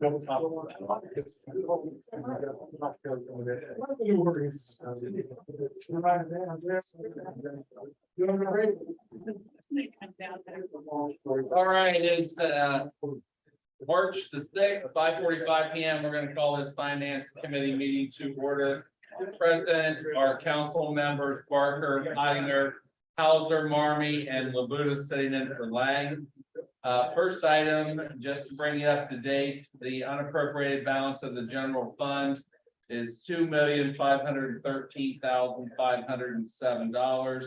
All right, it's March the 6th, 5:45 p.m. We're going to call this Finance Committee meeting to order. Present are council members Barker, Heidinger, Hauser, Marmy, and Labuda sitting in for Lang. First item, just to bring you up to date, the unappropriated balance of the general fund is $2,513,507.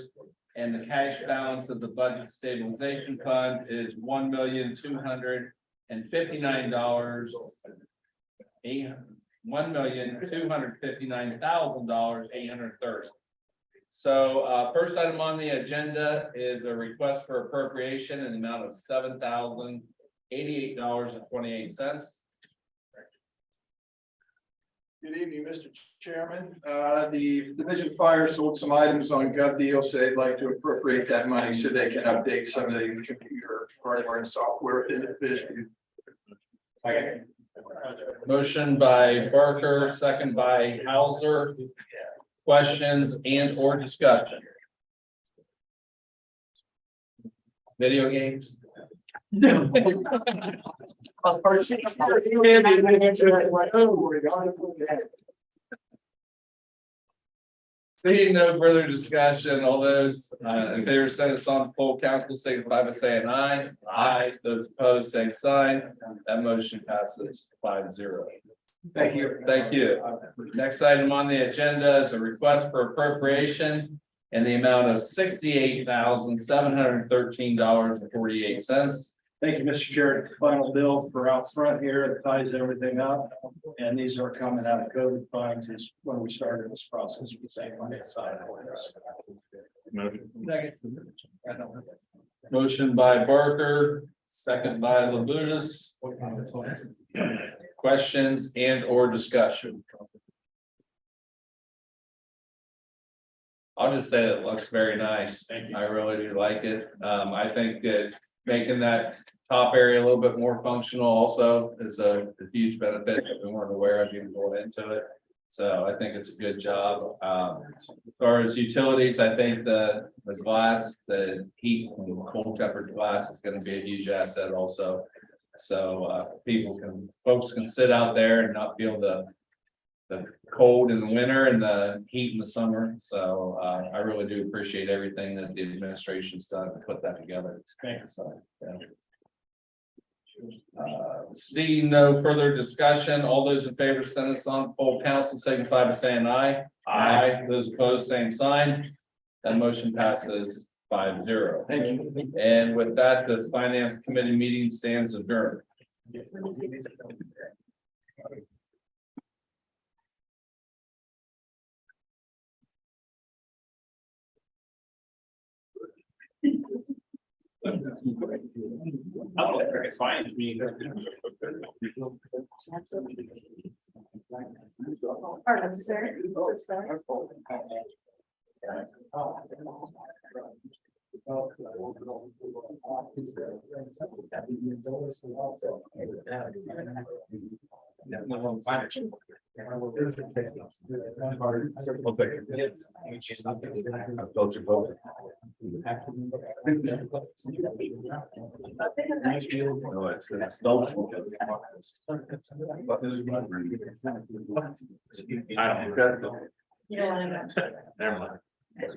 And the cash balance of the budget stabilization fund is $1,259,830. So first item on the agenda is a request for appropriation in the amount of $7,088.28. Good evening, Mr. Chairman. The Division Fire sold some items on Gov Deal, so they'd like to appropriate that money so they can update some of the computer hardware and software within the division. Motion by Barker, second by Hauser. Questions and or discussion? Video games? Seeing no further discussion, all those in favor send us on full council signify by saying aye. Aye. Those opposed, same sign. That motion passes 5-0. Thank you. Thank you. Next item on the agenda is a request for appropriation in the amount of $68,713.48. Thank you, Mr. Chair. Final bill for out front here that ties everything up. And these are coming out of COVID funds is when we started this process. We say money aside. Motion by Barker, second by Labuda. Questions and or discussion? I'll just say that it looks very nice. I really do like it. I think that making that top area a little bit more functional also is a huge benefit that we weren't aware of even going into it. So I think it's a good job. As far as utilities, I think the glass, the heat and cold tempered glass is going to be a huge asset also. So folks can sit out there and not feel the cold in the winter and the heat in the summer. So I really do appreciate everything that the administration's done to put that together. So, yeah. Seeing no further discussion, all those in favor send us on full council signify by saying aye. Aye. Those opposed, same sign. That motion passes 5-0. Thank you. And with that, the Finance Committee meeting stands adjourned. Oh, it's fine. Pardon, sir. So sorry. You don't want to know. Never mind. All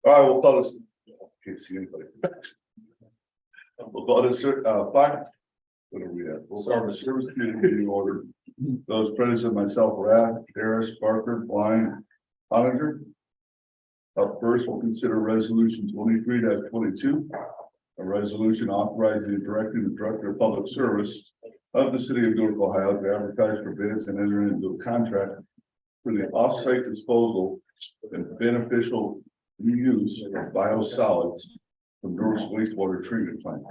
right, we'll call this. Can't see anybody. We'll call this fine. What are we at? We'll start the service committee meeting order. Those present, myself, Rath, Harris, Barker, Blind, Oninger. Up first, we'll consider resolution 23-22. A resolution authorizing and directing the Director of Public Service of the City of Newark, Ohio to advertise for bids and enter into a contract for the off-site disposal and beneficial reuse of biosolids from Newark's wastewater treatment plant.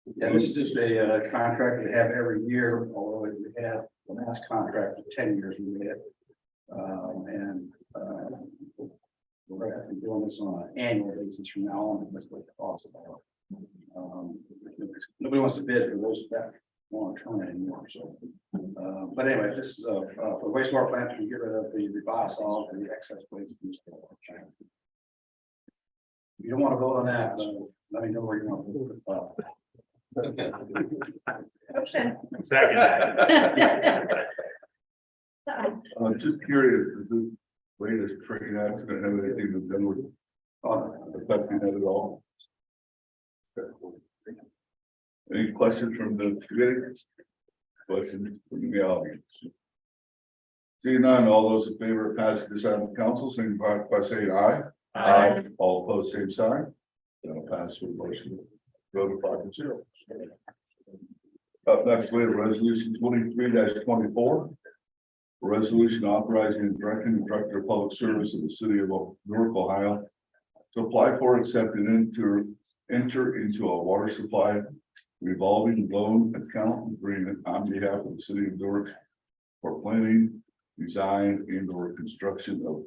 Yeah, this is just a contract we have every year, although we have the last contract for 10 years we made it. We're going to be doing this on an annual basis from now on, because what the cost of nobody wants to bid for those that long term anymore, so. But anyway, this is for wastewater plant, we get rid of the biosol and the excess waste. If you don't want to vote on that, let me know where you want to vote. Motion. I'm just curious, is this latest train accident have anything to do with affecting that at all? Any questions from the committee? Questions from the audience? Seeing none, all those in favor of passing this out of council, signify by saying aye. Aye. All opposed, same sign. That'll pass with motion. Go to 5-0. Up next, we have resolution 23-24. A resolution authorizing and directing the Director of Public Service of the City of Newark, Ohio, to apply for, accept, and enter into a water supply revolving loan account agreement on behalf of the City of Newark for planning, design, and/or construction of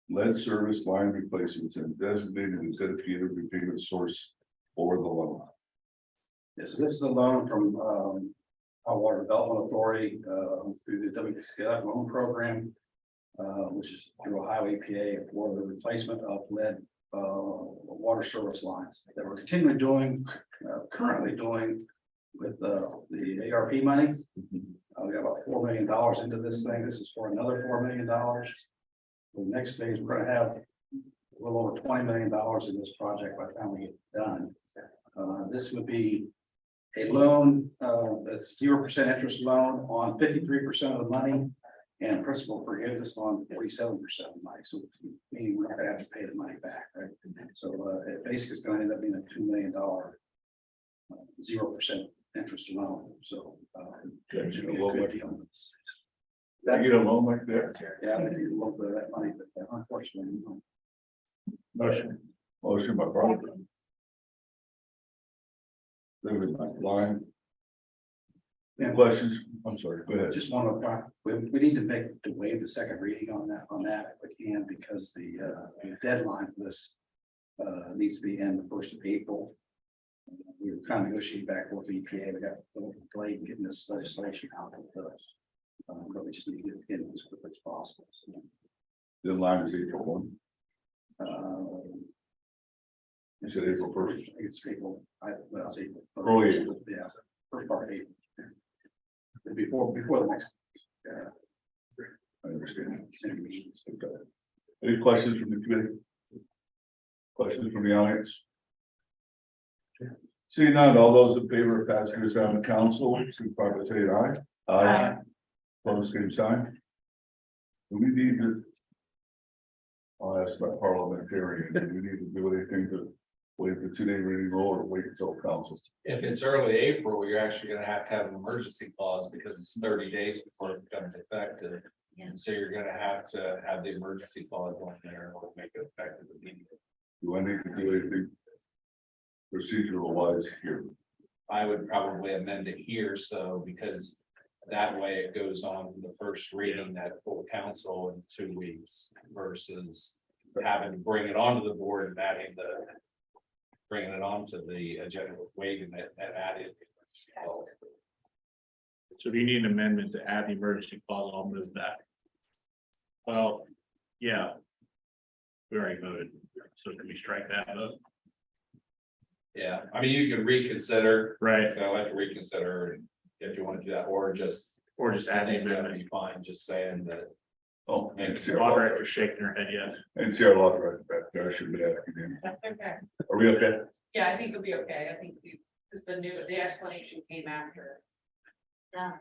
lead service line replacements and designated as dedicated repayment source for the loan. Yes, so this is a loan from our Water Development Authority through the WPCF loan program, which is through Ohio EPA for the replacement of lead water service lines that we're continuing doing, currently doing with the ARP money. We got about $4 million into this thing. This is for another $4 million. The next phase, we're going to have a little over $20 million in this project by the time we get done. This would be a loan that's 0% interest loan on 53% of the money and principal forgiveness on 47% of the money. So meaning we're not going to have to pay the money back, right? So it basically is going to end up being a $2 million 0% interest loan. So it should be a good deal. That get a loan like that? Yeah, they need a little bit of that money, but unfortunately, no. Motion by Parker. David, by Line. Any questions? I'm sorry, go ahead. Just want to, we need to waive the second reading on that if we can, because the deadline for this needs to be in the 1st of April. We were kind of negotiating back with the EPA. We got a little delayed in getting this legislation out of us. But we just need to get it in as quickly as possible. So, The line is April 1. You said April 1st. It's April. Well, it's April. Early April. Yeah, first part of April. Before the next. I understand. Senate meetings. Okay. Any questions from the committee? Questions from the audience? Seeing none, all those in favor of passing this on to council, signify by saying aye. Aye. Opposed, same sign. Do we need to? I'll ask that parliamentarian, do we need to do anything to waive the 2-day reading rule or wait until council? If it's early April, you're actually gonna have an emergency clause because it's 30 days before it becomes effective. And so you're gonna have to have the emergency clause on there in order to make it effective immediately. Do I need to do anything procedural wise here? I would probably amend it here, so because that way it goes on the first reading at full council in 2 weeks versus having to bring it onto the board and bringing it onto the agenda with waiving it and adding. So if you need an amendment to add the emergency clause, I'll move that. Well, yeah. We already voted, so can we strike that vote? Yeah, I mean, you can reconsider. Right. So I like to reconsider if you want to do that, or just Add the that'd amendment. be fine, just saying that. Oh, and see our Law law director shaking her head yes. and see our law director back there. I should be asking him. That's okay. Are we okay? Yeah, I think it'll be okay. I think because the explanation came after. Yeah.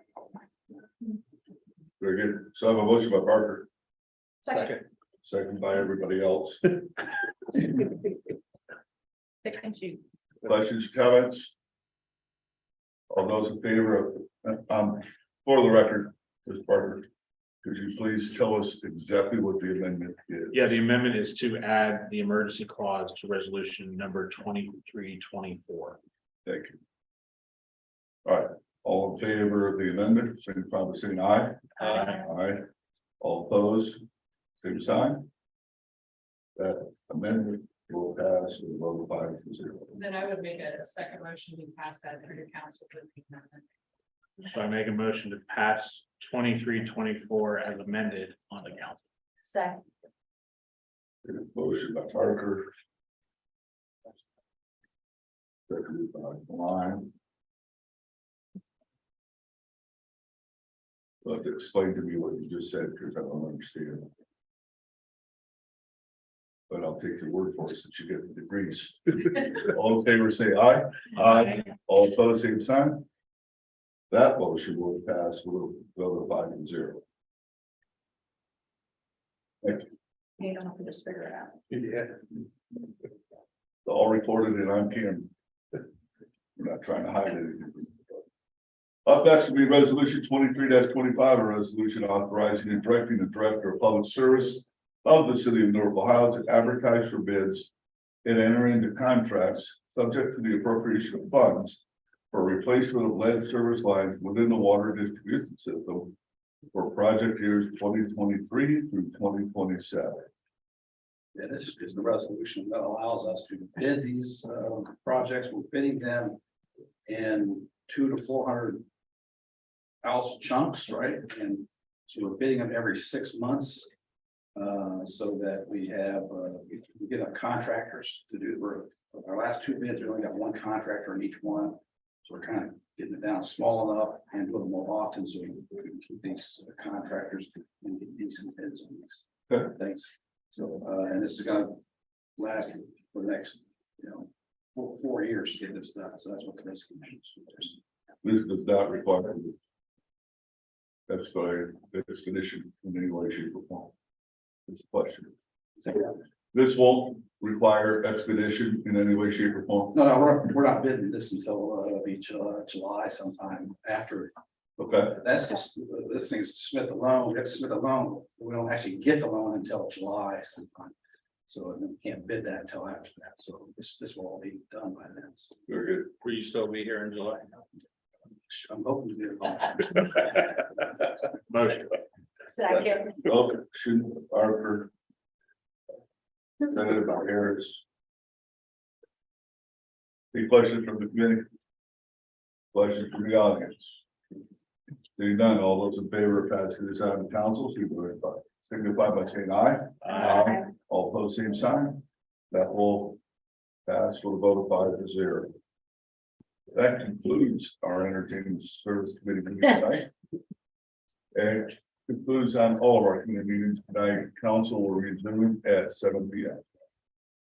Very good. So I have a motion by Parker, Second. second by everybody else. Pick and choose. Questions, comments? All those in favor of, for the record, Mr. Parker, could you please tell us exactly what the amendment is? Yeah, the amendment is to add the emergency clause to resolution number 2324. Thank you. All in favor of the amendment, signify by saying aye. Aye. All opposed, same sign. That amendment will pass with a vote of 5-0. Then I would make a second motion to pass that through to council with the amendment. So I make a motion to pass 23-24 as amended on the council. Second. Motion by Parker. Seconded by Line. You'll have to explain to me what you just said, because I don't understand. But I'll take your word for it since you get the degrees. All in favor, say aye. Aye. All opposed, same sign. That motion will pass with a vote of 5-0. Thank you. You don't have to just figure it out. Yeah. All recorded and on camera. We're not trying to hide anything. Up next will be resolution 23-25, a resolution authorizing and directing the director of public service of the city of Newark, Ohio to advertise for bids and enter into contracts subject to the appropriation of funds for replacement of lead service lines within the water distribution system for project years 2023 through 2027. Yeah, this is just the resolution that allows us to bid these projects. We're bidding them in 200 to 400 ounce chunks, right? And so we're bidding them every 6 months. So that we have, we get our contractors to do, our last 2 bids, we only got 1 contractor in each one. So we're kind of getting it down small enough and do them more often, so we can keep these contractors and get decent bids on these things. So, and this is gonna last for the next, 4 years to get this done, so that's what the rescue commission is. This does not require expedition in any way, shape, or form. It's a question. This won't require expedition in any way, shape, or form. No, we're not bidding this until July sometime after. Okay, That's just, the thing is to submit the loan, we have to submit the loan, we don't actually get the loan until July sometime. So we can't bid that until after that, so this will all be done by then. So very good. Will you still be here in July? I'm hoping to get it. Motion. Second. Motion, Parker. Senator by Harris. Any questions from the committee? Questions from the audience? Seeing none, all those in favor of passing this on to council, signify by saying aye. Aye. All opposed, same sign. That will pass with a vote of 5-0. That concludes our entertainment service committee meeting tonight. And concludes on all of our committee meetings tonight. Council will resume at 7 p.m.